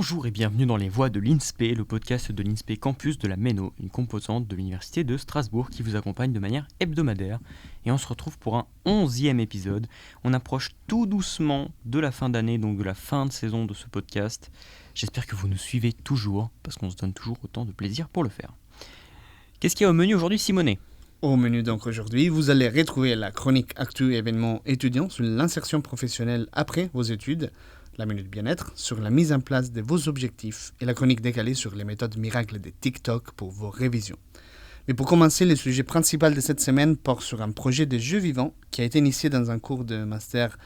Bonjour et bienvenue dans les voix de l'INSPE, le podcast de l'INSPE Campus de la Méno, une composante de l'Université de Strasbourg qui vous accompagne de manière hebdomadaire. Et on se retrouve pour un 11e épisode. On approche tout doucement de la fin d'année, donc de la fin de saison de ce podcast. J'espère que vous nous suivez toujours, parce qu'on se donne toujours autant de plaisir pour le faire. Qu'est-ce qu'il y a au menu aujourd'hui, Simonet ? Au menu donc aujourd'hui, vous allez retrouver la chronique Actu événements étudiants sur l'insertion professionnelle après vos études, la minute bien-être sur la mise en place de vos objectifs et la chronique décalée sur les méthodes miracles de TikTok pour vos révisions. Mais pour commencer, le sujet principal de cette semaine porte sur un projet de jeu vivant qui a été initié dans un cours de master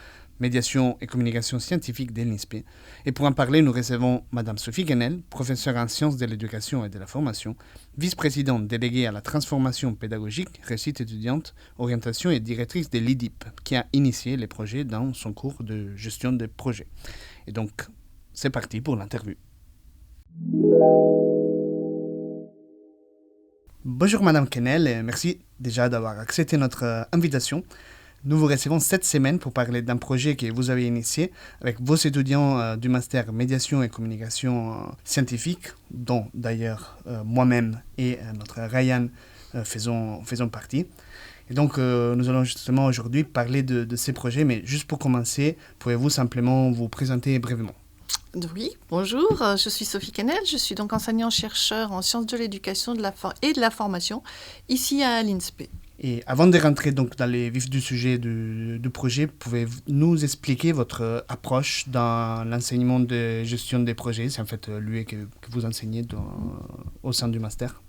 médiation et communication scientifique de l'INSPE. Et pour en parler, nous recevons Madame Sophie Guenel, professeure en sciences de l'éducation et de la formation, vice-présidente déléguée à la transformation pédagogique, réussite étudiante, orientation et directrice de l'IDIP, qui a initié les projets dans son cours de gestion de projet. Et donc, c'est parti pour l'interview. Bonjour Madame Guenel, et merci déjà d'avoir accepté notre invitation. Nous vous recevons cette semaine pour parler d'un projet que vous avez initié avec vos étudiants du master médiation et communication scientifique, dont d'ailleurs moi-même et notre Ryan faisons partie. Et donc nous allons justement aujourd'hui parler de ces projets, mais juste pour commencer, pouvez-vous simplement vous présenter brièvement ? Oui, bonjour, je suis Sophie Guenel, je suis donc enseignant-chercheur en sciences de l'éducation et de la formation ici à l'INSPE. Et avant de rentrer donc dans les vifs du sujet du projet, pouvez-vous nous expliquer votre approche dans l'enseignement de gestion des projets ? C'est en fait l'UE que vous enseignez au sein du master.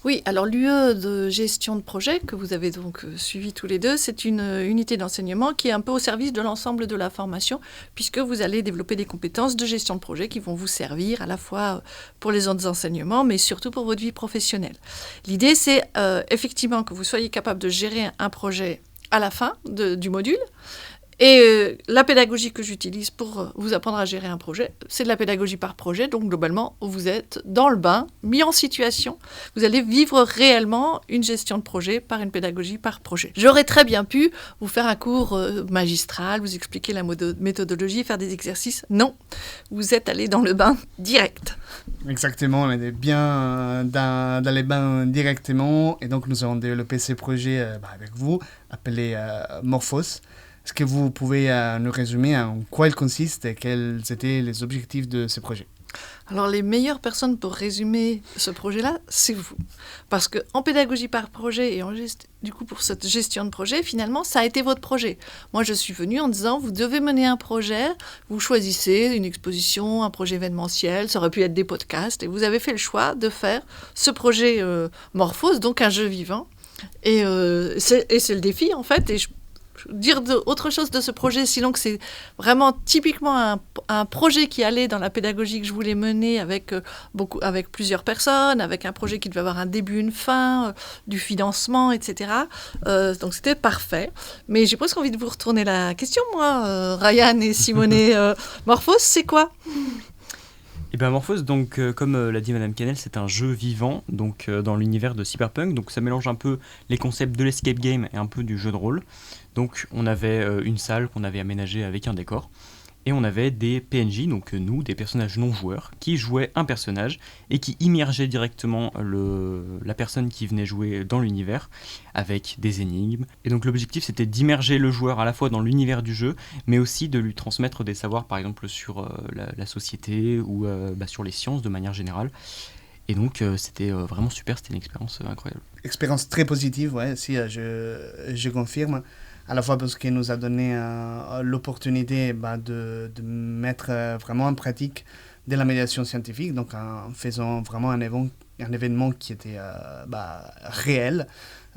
Oui, alors l'UE de gestion de projet que vous avez donc suivi tous les deux, c'est une unité d'enseignement qui est un peu au service de l'ensemble de la formation, puisque vous allez développer des compétences de gestion de projet qui vont vous servir à la fois pour les autres enseignements, mais surtout pour votre vie professionnelle. L'idée, c'est effectivement que vous soyez capable de gérer un projet à la fin du module. Et la pédagogie que j'utilise pour vous apprendre à gérer un projet, c'est de la pédagogie par projet. Donc globalement, vous êtes dans le bain, mis en situation. Vous allez vivre réellement une gestion de projet par une pédagogie par projet. J'aurais très bien pu vous faire un cours magistral, vous expliquer la méthodologie, faire des exercices. Non, vous êtes allé dans le bain direct. Exactement, on est bien dans les bains directement. Et donc nous avons développé ces projets avec vous, appelés Morphos. Est-ce que vous pouvez nous résumer en quoi il consiste et quels étaient les objectifs de ce projet ? Alors, les meilleures personnes pour résumer ce projet-là, c'est vous. Parce qu'en pédagogie par projet et du coup pour cette gestion de projet, finalement, ça a été votre projet. Moi, je suis venue en disant, vous devez mener un projet, vous choisissez une exposition, un projet événementiel, ça aurait pu être des podcasts, et vous avez fait le choix de faire ce projet Morphos, donc un jeu vivant. Et c'est le défi, en fait, et dire autre chose de ce projet, sinon que c'est vraiment typiquement un projet qui allait dans la pédagogie que je voulais mener avec plusieurs personnes, avec un projet qui devait avoir un début, une fin, du financement, etc. Donc c'était parfait. Mais j'ai presque envie de vous retourner la question, moi, Ryan et Simonet. Morphos, c'est quoi ? Et bien Morphos, donc, comme l'a dit Madame Guenel, c'est un jeu vivant donc, dans l'univers de Cyberpunk. Donc ça mélange un peu les concepts de l'escape game et un peu du jeu de rôle. Donc on avait une salle qu'on avait aménagée avec un décor. Et on avait des PNJ, donc nous, des personnages non joueurs, qui jouaient un personnage et qui immergeaient directement la personne qui venait jouer dans l'univers avec des énigmes. Et donc l'objectif, c'était d'immerger le joueur à la fois dans l'univers du jeu, mais aussi de lui transmettre des savoirs, par exemple, sur la société ou sur les sciences de manière générale. Et donc c'était vraiment super, c'était une expérience incroyable. Expérience très positive, ouais, si je confirme. À la fois parce qu'il nous a donné l'opportunité de mettre vraiment en pratique de la médiation scientifique, donc en faisant vraiment un événement qui était réel,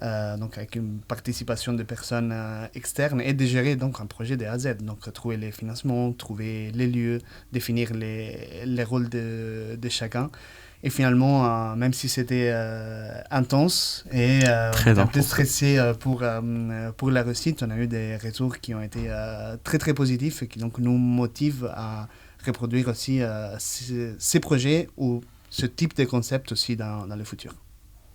donc avec une participation de personnes externes, et de gérer donc un projet de A à Z, donc trouver les financements, trouver les lieux, définir les rôles de chacun. Et finalement, même si c'était intense et un peu stressé pour la réussite, on a eu des retours qui ont été très très positifs et qui donc nous motivent à reproduire aussi ces projets ou ce type de concept aussi dans le futur.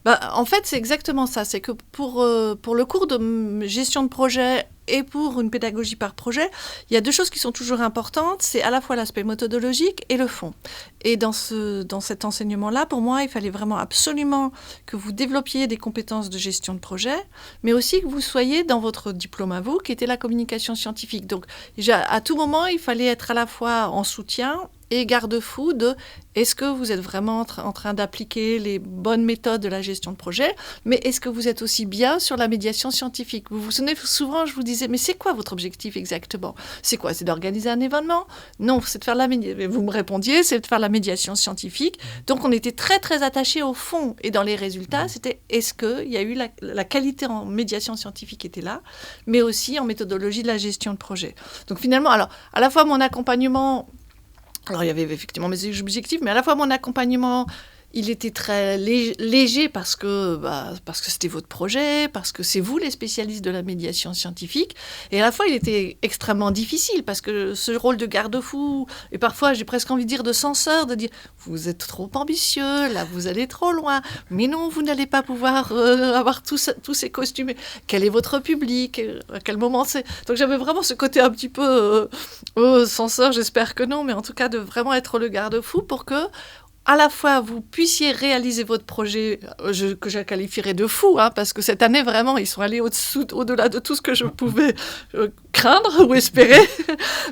En fait, c'est exactement ça. C'est que pour le cours de gestion de projet et pour une pédagogie par projet, il y a deux choses qui sont toujours importantes, c'est à la fois l'aspect méthodologique et le fond. Et dans cet enseignement-là, pour moi, il fallait vraiment absolument que vous développiez des compétences de gestion de projet, mais aussi que vous soyez dans votre diplôme à vous, qui était la communication scientifique. Donc, à tout moment, il fallait être à la fois en soutien et garde-fou de est-ce que vous êtes vraiment en train d'appliquer les bonnes méthodes de la gestion de projet, mais est-ce que vous êtes aussi bien sur la médiation scientifique? Vous vous souvenez, souvent je vous disais, mais c'est quoi votre objectif exactement? C'est quoi? C'est d'organiser un événement? Non, c'est de faire la médiation. Vous me répondiez, c'est de faire la médiation scientifique. Donc on était très très attachés au fond, et dans les résultats, c'était est-ce qu'il y a eu la qualité en médiation scientifique était là, mais aussi en méthodologie de la gestion de projet. Donc finalement, alors à la fois mon accompagnement. Alors, il y avait effectivement mes objectifs, mais à la fois mon accompagnement, il était très léger parce que c'était votre projet, parce que c'est vous les spécialistes de la médiation scientifique. Et à la fois, il était extrêmement difficile parce que ce rôle de garde-fou, et parfois, j'ai presque envie de dire de censeur, de dire « Vous êtes trop ambitieux, là, vous allez trop loin. Mais non, vous n'allez pas pouvoir avoir tous ces costumes. Quel est votre public? À quel moment c'est ?» Donc, j'avais vraiment ce côté un petit peu censeur, j'espère que non, mais en tout cas, de vraiment être le garde-fou pour que à la fois, vous puissiez réaliser votre projet, que je qualifierais de fou, parce que cette année, vraiment, ils sont allés au-delà de tout ce que je pouvais craindre ou espérer.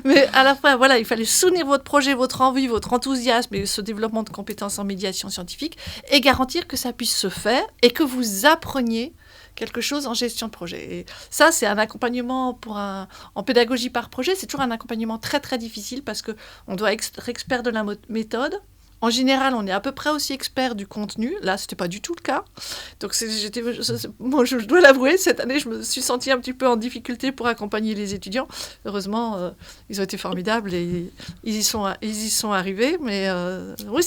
Mais à la fois, voilà, il fallait soutenir votre projet, votre envie, votre enthousiasme et ce développement de compétences en médiation scientifique et garantir que ça puisse se faire et que vous appreniez quelque chose en gestion de projet. Et ça, c'est un accompagnement en pédagogie par projet. C'est toujours un accompagnement très, très difficile parce qu'on doit être expert de la méthode. En général, on est à peu près aussi expert du contenu. Là, ce n'était pas du tout le cas. Donc, moi, je dois l'avouer, cette année, je me suis sentie un petit peu en difficulté pour accompagner les étudiants. Heureusement, ils ont été formidables et ils y sont arrivés. Mais oui,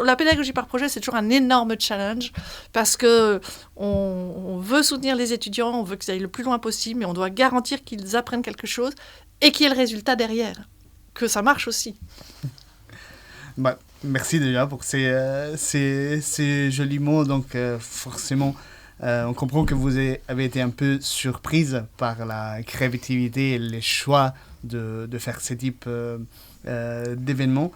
la pédagogie par projet, c'est toujours un énorme challenge parce qu'on veut soutenir les étudiants, on veut qu'ils aillent le plus loin possible, mais on doit garantir qu'ils apprennent quelque chose et qu'il y ait le résultat derrière, que ça marche aussi. Merci déjà pour ces jolis mots. Donc, forcément, on comprend que vous avez été un peu surprise par la créativité et les choix de faire ce type d'événements.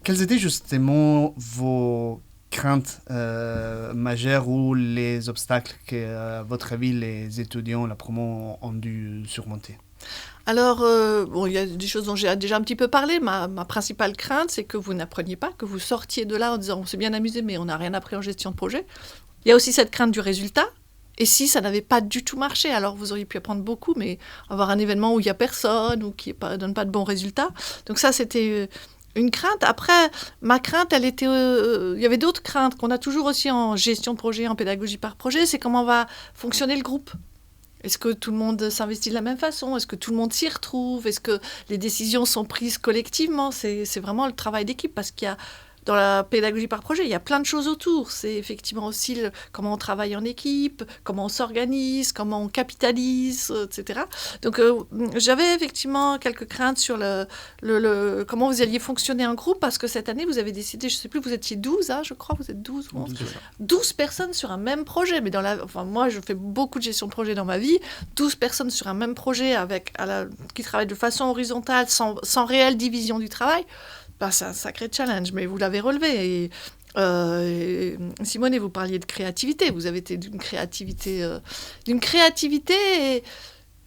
Quelles étaient justement vos craintes majeures ou les obstacles que, à votre avis, les étudiants, la promo ont dû surmonter? Alors, il y a des choses dont j'ai déjà un petit peu parlé. Ma principale crainte, c'est que vous n'appreniez pas, que vous sortiez de là en disant « on s'est bien amusé, mais on n'a rien appris en gestion de projet ». Il y a aussi cette crainte du résultat. Et si ça n'avait pas du tout marché, alors vous auriez pu apprendre beaucoup, mais avoir un événement où il n'y a personne ou qui ne donne pas de bons résultats. Donc ça, c'était une crainte. Après, ma crainte, elle était... il y avait d'autres craintes qu'on a toujours aussi en gestion de projet, en pédagogie par projet. C'est comment va fonctionner le groupe. Est-ce que tout le monde s'investit de la même façon? Est-ce que tout le monde s'y retrouve? Est-ce que les décisions sont prises collectivement? C'est vraiment le travail d'équipe parce qu'il y a, dans la pédagogie par projet, il y a plein de choses autour. C'est effectivement aussi comment on travaille en équipe, comment on s'organise, comment on capitalise, etc. Donc, j'avais effectivement quelques craintes sur comment vous alliez fonctionner en groupe parce que cette année, vous avez décidé, je ne sais plus, vous étiez 12, je crois, vous êtes 12 ou 11, 12 personnes sur un même projet. Mais moi, je fais beaucoup de gestion de projet dans ma vie. 12 personnes sur un même projet qui travaillent de façon horizontale, sans réelle division du travail. C'est un sacré challenge, mais vous l'avez relevé. Et Simone, vous parliez de créativité. Vous avez été d'une créativité et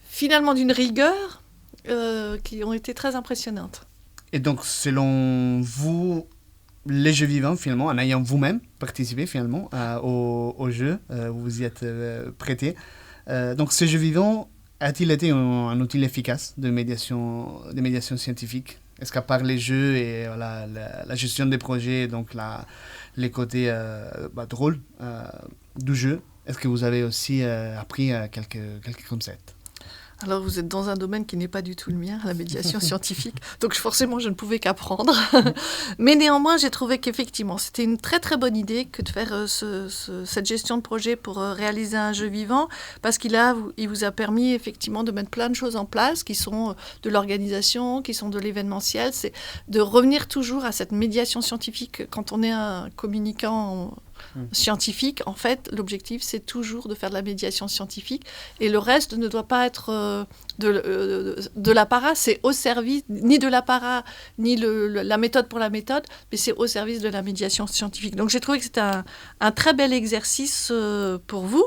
finalement d'une rigueur qui ont été très impressionnantes. Et donc, selon vous, les jeux vivants, finalement, en ayant vous-même participé finalement au jeu, vous vous y êtes prêté. Donc, ce jeu vivant a-t-il été un outil efficace de médiation scientifique? Est-ce qu'à part les jeux et la gestion des projets, donc les côtés drôles du jeu, est-ce que vous avez aussi appris quelques concepts? Alors, vous êtes dans un domaine qui n'est pas du tout le mien, la médiation scientifique. Donc, forcément, je ne pouvais qu'apprendre. Mais néanmoins, j'ai trouvé qu'effectivement, c'était une très, très bonne idée que de faire cette gestion de projet pour réaliser un jeu vivant, parce il vous a permis, effectivement, de mettre plein de choses en place qui sont de l'organisation, qui sont de l'événementiel. C'est de revenir toujours à cette médiation scientifique quand on est un communicant scientifique, en fait, l'objectif, c'est toujours de faire de la médiation scientifique. Et le reste ne doit pas être de l'apparat. C'est au service, ni de l'apparat, ni la méthode pour la méthode, mais c'est au service de la médiation scientifique. Donc j'ai trouvé que c'était un très bel exercice pour vous.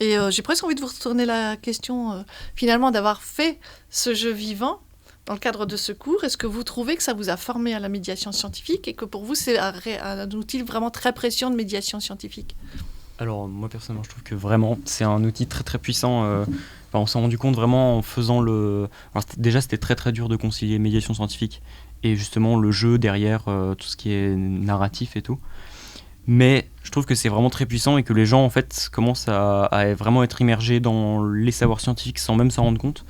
Et j'ai presque envie de vous retourner la question, finalement, d'avoir fait ce jeu vivant dans le cadre de ce cours. Est-ce que vous trouvez que ça vous a formé à la médiation scientifique et que pour vous, c'est un outil vraiment très précieux de médiation scientifique ? Alors moi personnellement je trouve que vraiment c'est un outil très très puissant. On s'est rendu compte vraiment en faisant déjà c'était très très dur de concilier médiation scientifique et justement le jeu derrière, tout ce qui est narratif et tout. Mais je trouve que c'est vraiment très puissant et que les gens en fait commencent à vraiment être immergés dans les savoirs scientifiques sans même s'en rendre compte.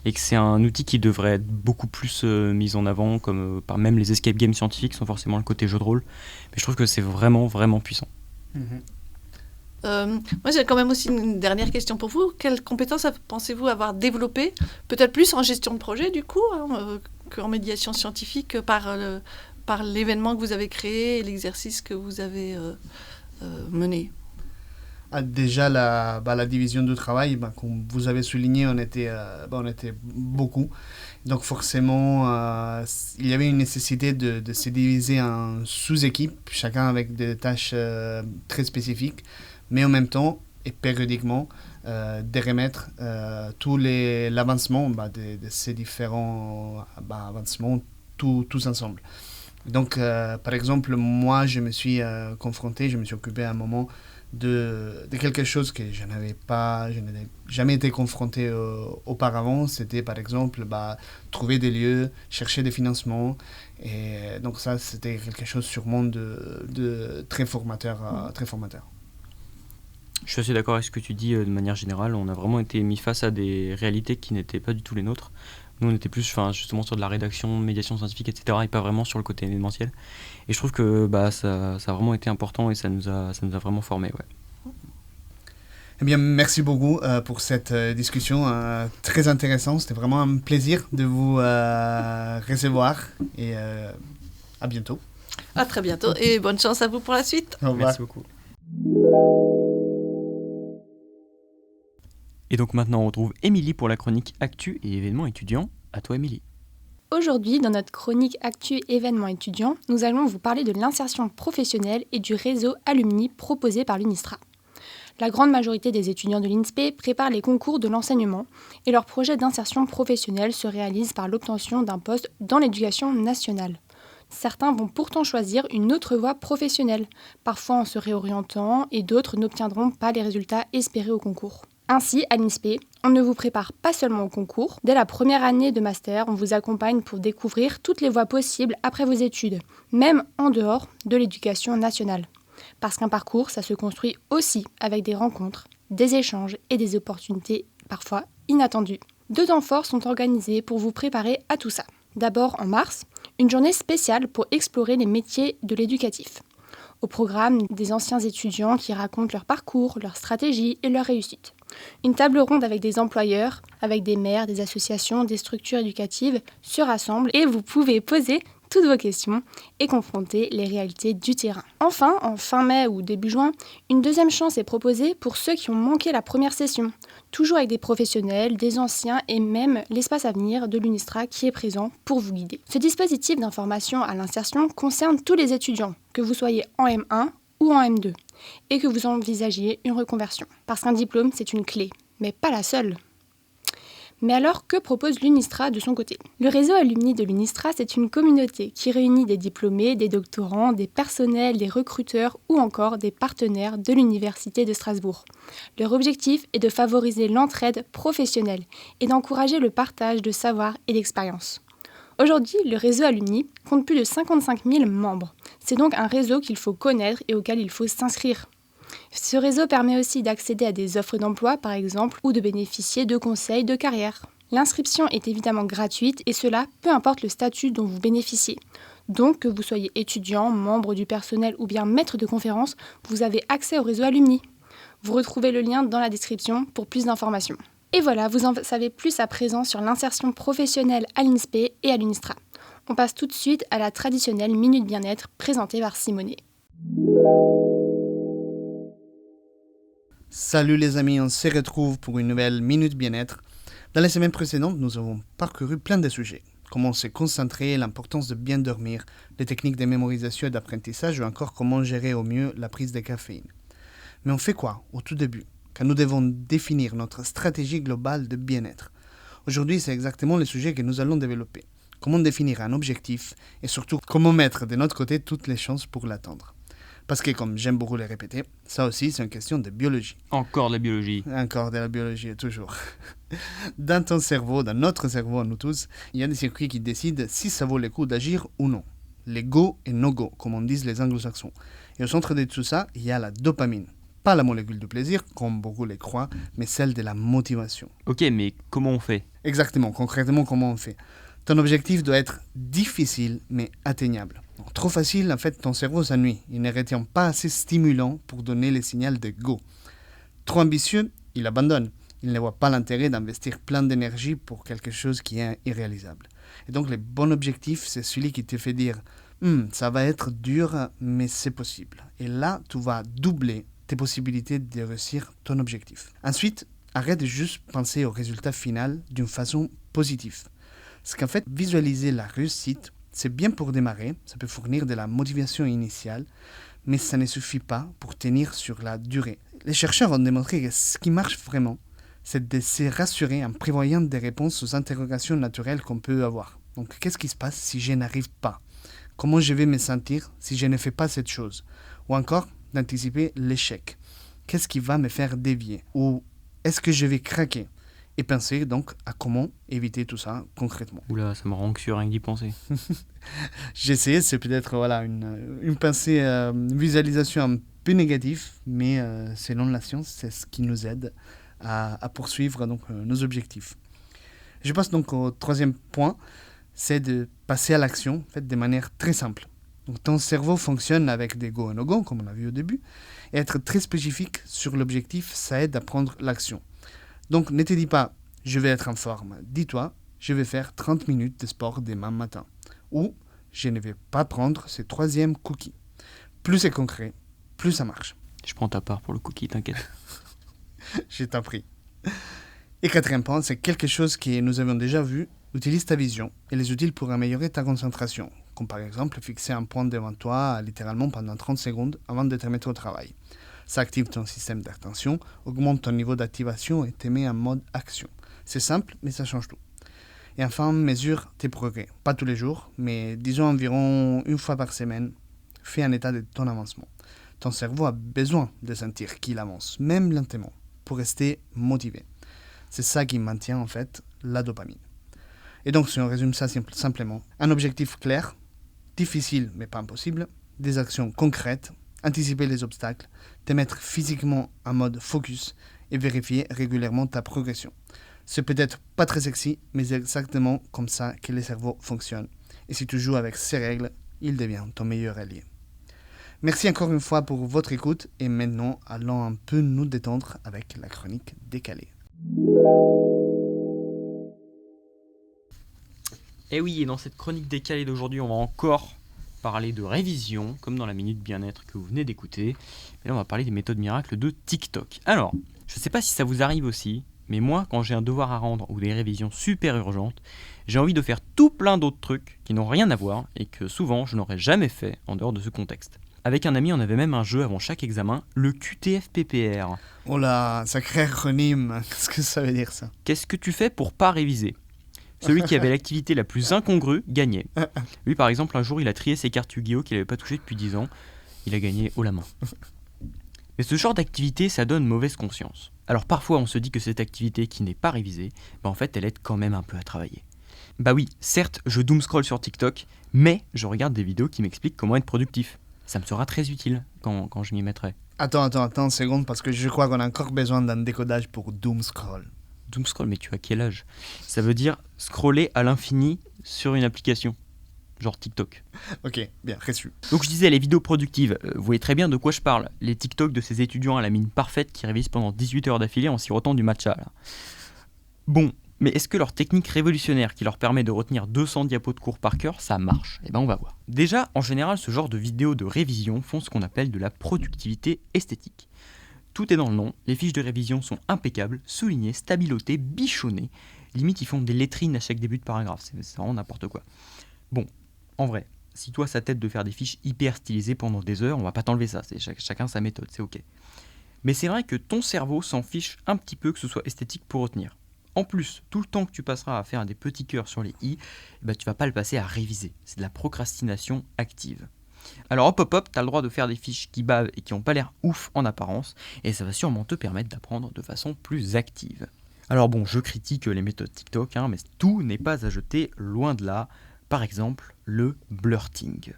Et que c'est un outil qui devrait être beaucoup plus mis en avant, comme par même les escape games scientifiques, sans forcément le côté jeu de rôle. Mais je trouve que c'est vraiment, vraiment puissant. Moi, j'ai quand même aussi une dernière question pour vous. Quelles compétences pensez-vous avoir développées, peut-être plus en gestion de projet, du coup, qu'en médiation scientifique, par l'événement que vous avez créé et l'exercice que vous avez mené ? Déjà, la division du travail, comme vous avez souligné, on était beaucoup. Donc forcément, il y avait une nécessité de se diviser en sous-équipes, chacun avec des tâches très spécifiques, mais en même temps, et périodiquement, de remettre tout l'avancement de ces différents avancements tous ensemble. Donc, par exemple, moi, je me suis occupé à un moment de quelque chose que je n'avais jamais été confronté auparavant. C'était par exemple trouver des lieux, chercher des financements. Et donc ça, c'était quelque chose sûrement de très formateur. Très formateur. Je suis assez d'accord avec ce que tu dis de manière générale. On a vraiment été mis face à des réalités qui n'étaient pas du tout les nôtres. Nous, on était plus justement sur de la rédaction, médiation scientifique, etc. et pas vraiment sur le côté événementiel. Et je trouve que ça a vraiment été important et ça nous a vraiment formés. Ouais. Eh bien, merci beaucoup pour cette discussion très intéressante. C'était vraiment un plaisir de vous recevoir et à bientôt. À très bientôt et bonne chance à vous pour la suite. Au revoir. Merci beaucoup. Et donc maintenant, on retrouve Émilie pour la chronique Actu et événements étudiants. À toi, Émilie. Aujourd'hui, dans notre chronique Actu événements étudiants, nous allons vous parler de l'insertion professionnelle et du réseau alumni proposé par l'UNISTRA. La grande majorité des étudiants de l'INSPE préparent les concours de l'enseignement et leur projet d'insertion professionnelle se réalise par l'obtention d'un poste dans l'éducation nationale. Certains vont pourtant choisir une autre voie professionnelle, parfois en se réorientant, et d'autres n'obtiendront pas les résultats espérés au concours. Ainsi, à l'INSPE, on ne vous prépare pas seulement au concours. Dès la première année de master, on vous accompagne pour découvrir toutes les voies possibles après vos études, même en dehors de l'éducation nationale. Parce qu'un parcours, ça se construit aussi avec des rencontres, des échanges et des opportunités parfois inattendues. 2 temps forts sont organisés pour vous préparer à tout ça. D'abord, en mars, une journée spéciale pour explorer les métiers de l'éducatif. Au programme, des anciens étudiants qui racontent leur parcours, leurs stratégies et leurs réussites. Une table ronde avec des employeurs, avec des maires, des associations, des structures éducatives se rassemble et vous pouvez poser toutes vos questions et confronter les réalités du terrain. Enfin, en fin mai ou début juin, une deuxième chance est proposée pour ceux qui ont manqué la première session, toujours avec des professionnels, des anciens et même l'espace avenir de l'UNISTRA qui est présent pour vous guider. Ce dispositif d'information à l'insertion concerne tous les étudiants, que vous soyez en M1 ou en M2, et que vous envisagiez une reconversion. Parce qu'un diplôme, c'est une clé, mais pas la seule. Mais alors, que propose l'UNISTRA de son côté ? Le réseau alumni de l'UNISTRA, c'est une communauté qui réunit des diplômés, des doctorants, des personnels, des recruteurs ou encore des partenaires de l'Université de Strasbourg. Leur objectif est de favoriser l'entraide professionnelle et d'encourager le partage de savoir et d'expérience. Aujourd'hui, le réseau alumni compte plus de 55 000 membres. C'est donc un réseau qu'il faut connaître et auquel il faut s'inscrire. Ce réseau permet aussi d'accéder à des offres d'emploi, par exemple, ou de bénéficier de conseils de carrière. L'inscription est évidemment gratuite et cela, peu importe le statut dont vous bénéficiez. Donc, que vous soyez étudiant, membre du personnel ou bien maître de conférence, vous avez accès au réseau alumni. Vous retrouvez le lien dans la description pour plus d'informations. Et voilà, vous en savez plus à présent sur l'insertion professionnelle à l'INSPE et à l'UNISTRA. On passe tout de suite à la traditionnelle Minute Bien-être présentée par Simonet. Salut les amis, on se retrouve pour une nouvelle Minute Bien-être. Dans les semaines précédentes, nous avons parcouru plein de sujets. Comment se concentrer, l'importance de bien dormir, les techniques de mémorisation et d'apprentissage ou encore comment gérer au mieux la prise de caféine. Mais on fait quoi au tout début, quand nous devons définir notre stratégie globale de bien-être? Aujourd'hui, c'est exactement le sujet que nous allons développer. Comment définir un objectif et surtout comment mettre de notre côté toutes les chances pour l'atteindre. Parce que, comme j'aime beaucoup le répéter, ça aussi c'est une question de biologie. Encore de la biologie. Encore de la biologie, toujours. Dans ton cerveau, dans notre cerveau, nous tous, il y a des circuits qui décident si ça vaut le coup d'agir ou non. Les go et no-go, comme on dit les anglo-saxons. Et au centre de tout ça, il y a la dopamine. Pas la molécule du plaisir, comme beaucoup le croient, mais celle de la motivation. Ok, mais comment on fait? Exactement, concrètement, comment on fait? Ton objectif doit être difficile, mais atteignable. Trop facile, en fait, ton cerveau s'ennuie. Il ne retient pas assez stimulant pour donner les signaux de go. Trop ambitieux, il abandonne. Il ne voit pas l'intérêt d'investir plein d'énergie pour quelque chose qui est irréalisable. Et donc, le bon objectif, c'est celui qui te fait dire « ça va être dur, mais c'est possible ». Et là, tu vas doubler tes possibilités de réussir ton objectif. Ensuite, arrête de juste penser au résultat final d'une façon positive. Parce qu'en fait, visualiser la réussite, c'est bien pour démarrer, ça peut fournir de la motivation initiale, mais ça ne suffit pas pour tenir sur la durée. Les chercheurs ont démontré que ce qui marche vraiment, c'est de se rassurer en prévoyant des réponses aux interrogations naturelles qu'on peut avoir. Donc, qu'est-ce qui se passe si je n'arrive pas? Comment je vais me sentir si je ne fais pas cette chose? Ou encore, d'anticiper l'échec. Qu'est-ce qui va me faire dévier? Ou est-ce que je vais craquer? Et penser donc à comment éviter tout ça concrètement. Oula, ça me rend anxieux rien que d'y penser. J'ai essayé, c'est peut-être une pensée, une visualisation un peu négative, mais selon la science, c'est ce qui nous aide à poursuivre donc, nos objectifs. Je passe donc au troisième point, c'est de passer à l'action en fait, de manière très simple. Donc, ton cerveau fonctionne avec des go et no-go, comme on a vu au début, et être très spécifique sur l'objectif, ça aide à prendre l'action. Donc, ne te dis pas, je vais être en forme. Dis-toi, je vais faire 30 minutes de sport demain matin. Ou, je ne vais pas prendre ce troisième cookie. Plus c'est concret, plus ça marche. Je prends ta part pour le cookie, t'inquiète. Je t'en prie. Et quatrième point, c'est quelque chose que nous avions déjà vu. Utilise ta vision et les outils pour améliorer ta concentration. Comme par exemple, fixer un point devant toi littéralement pendant 30 secondes avant de te remettre au travail. Ça active ton système d'attention, augmente ton niveau d'activation et te met en mode action. C'est simple, mais ça change tout. Et enfin, mesure tes progrès. Pas tous les jours, mais disons environ une fois par semaine. Fais un état de ton avancement. Ton cerveau a besoin de sentir qu'il avance, même lentement, pour rester motivé. C'est ça qui maintient en fait la dopamine. Et donc, si on résume ça simplement, un objectif clair, difficile mais pas impossible, des actions concrètes, anticiper les obstacles, te mettre physiquement en mode focus et vérifier régulièrement ta progression. C'est peut-être pas très sexy, mais c'est exactement comme ça que le cerveau fonctionne. Et si tu joues avec ces règles, il devient ton meilleur allié. Merci encore une fois pour votre écoute et maintenant allons un peu nous détendre avec la chronique décalée. Et oui, et dans cette chronique décalée d'aujourd'hui, on va encore parler de révision, comme dans la Minute Bien-être que vous venez d'écouter. Et là, on va parler des méthodes miracles de TikTok. Alors, je ne sais pas si ça vous arrive aussi, mais moi, quand j'ai un devoir à rendre ou des révisions super urgentes, j'ai envie de faire tout plein d'autres trucs qui n'ont rien à voir et que souvent, je n'aurais jamais fait en dehors de ce contexte. Avec un ami, on avait même un jeu avant chaque examen, le QTF-PPR. Oh là, sacré acronyme, qu'est-ce que ça veut dire ça? Qu'est-ce que tu fais pour pas réviser? Celui qui avait l'activité la plus incongrue gagnait. Lui, par exemple, un jour, il a trié ses cartes Yu-Gi-Oh qu'il n'avait pas touchées depuis 10 ans. Il a gagné haut la main. Mais ce genre d'activité, ça donne mauvaise conscience. Alors parfois, on se dit que cette activité qui n'est pas révisée, en fait, elle aide quand même un peu à travailler. Bah oui, certes, je doomscroll sur TikTok, mais je regarde des vidéos qui m'expliquent comment être productif. Ça me sera très utile quand je m'y mettrai. Attends une seconde, parce que je crois qu'on a encore besoin d'un décodage pour doomscroll. Doomscroll, mais tu as quel âge? Ça veut dire scroller à l'infini sur une application, genre TikTok. Ok, bien, reçu. Donc je disais, les vidéos productives, vous voyez très bien de quoi je parle. Les TikTok de ces étudiants à la mine parfaite qui révisent pendant 18 heures d'affilée en sirotant du matcha. Là. Bon, mais est-ce que leur technique révolutionnaire qui leur permet de retenir 200 diapos de cours par cœur, ça marche? Eh ben on va voir. Déjà, en général, ce genre de vidéos de révision font ce qu'on appelle de la productivité esthétique. Tout est dans le nom, les fiches de révision sont impeccables, soulignées, stabilotées, bichonnées. Limite, ils font des lettrines à chaque début de paragraphe, c'est vraiment n'importe quoi. Bon, en vrai, si toi ça t'aide de faire des fiches hyper stylisées pendant des heures, on va pas t'enlever ça, c'est chacun sa méthode, c'est ok. Mais c'est vrai que ton cerveau s'en fiche un petit peu que ce soit esthétique pour retenir. En plus, tout le temps que tu passeras à faire des petits cœurs sur les i, tu vas pas le passer à réviser. C'est de la procrastination active. Alors hop, t'as le droit de faire des fiches qui bavent et qui n'ont pas l'air ouf en apparence, et ça va sûrement te permettre d'apprendre de façon plus active. Alors bon, je critique les méthodes TikTok, mais tout n'est pas à jeter, loin de là. Par exemple, le blurting.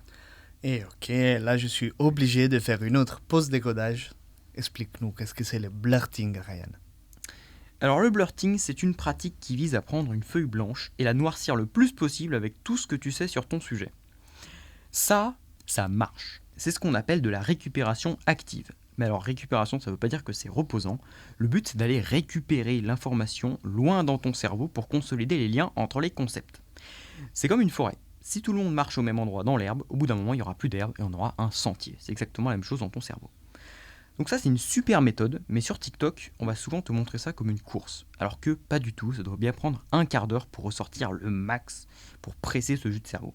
Et ok, là je suis obligé de faire une autre pause décodage. Explique-nous, qu'est-ce que c'est le blurting, Ryan? Alors le blurting, c'est une pratique qui vise à prendre une feuille blanche et la noircir le plus possible avec tout ce que tu sais sur ton sujet. Ça marche. C'est ce qu'on appelle de la récupération active. Mais alors récupération, ça ne veut pas dire que c'est reposant. Le but, c'est d'aller récupérer l'information loin dans ton cerveau pour consolider les liens entre les concepts. C'est comme une forêt. Si tout le monde marche au même endroit dans l'herbe, au bout d'un moment, il n'y aura plus d'herbe et on aura un sentier. C'est exactement la même chose dans ton cerveau. Donc ça, c'est une super méthode, mais sur TikTok, on va souvent te montrer ça comme une course. Alors que pas du tout, ça doit bien prendre un quart d'heure pour ressortir le max, pour presser ce jus de cerveau.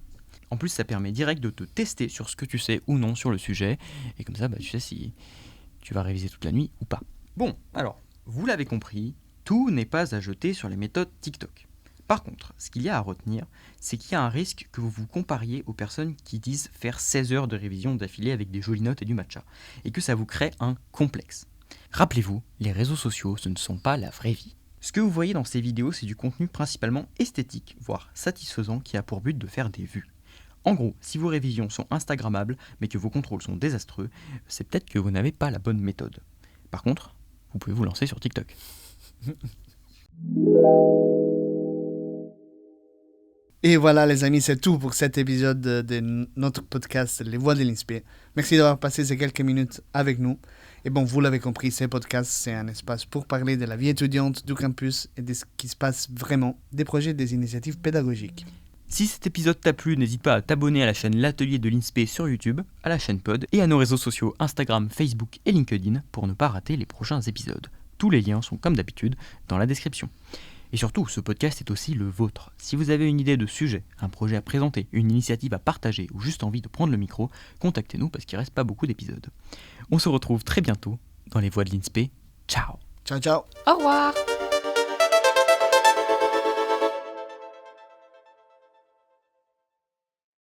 En plus, ça permet direct de te tester sur ce que tu sais ou non sur le sujet, et comme ça, tu sais si tu vas réviser toute la nuit ou pas. Bon, alors, vous l'avez compris, tout n'est pas à jeter sur les méthodes TikTok. Par contre, ce qu'il y a à retenir, c'est qu'il y a un risque que vous vous compariez aux personnes qui disent faire 16 heures de révision d'affilée avec des jolies notes et du matcha, et que ça vous crée un complexe. Rappelez-vous, les réseaux sociaux, ce ne sont pas la vraie vie. Ce que vous voyez dans ces vidéos, c'est du contenu principalement esthétique, voire satisfaisant, qui a pour but de faire des vues. En gros, si vos révisions sont instagrammables, mais que vos contrôles sont désastreux, c'est peut-être que vous n'avez pas la bonne méthode. Par contre, vous pouvez vous lancer sur TikTok. Et voilà les amis, c'est tout pour cet épisode de notre podcast Les Voix de l'INSP. Merci d'avoir passé ces quelques minutes avec nous. Et bon, vous l'avez compris, ces podcasts, c'est un espace pour parler de la vie étudiante du campus et de ce qui se passe vraiment, des projets, des initiatives pédagogiques. Si cet épisode t'a plu, n'hésite pas à t'abonner à la chaîne L'Atelier de l'INSP sur YouTube, à la chaîne Pod et à nos réseaux sociaux Instagram, Facebook et LinkedIn pour ne pas rater les prochains épisodes. Tous les liens sont comme d'habitude dans la description. Et surtout, ce podcast est aussi le vôtre. Si vous avez une idée de sujet, un projet à présenter, une initiative à partager ou juste envie de prendre le micro, contactez-nous parce qu'il ne reste pas beaucoup d'épisodes. On se retrouve très bientôt dans les Voix de l'INSP. Ciao. Ciao, ciao. Au revoir.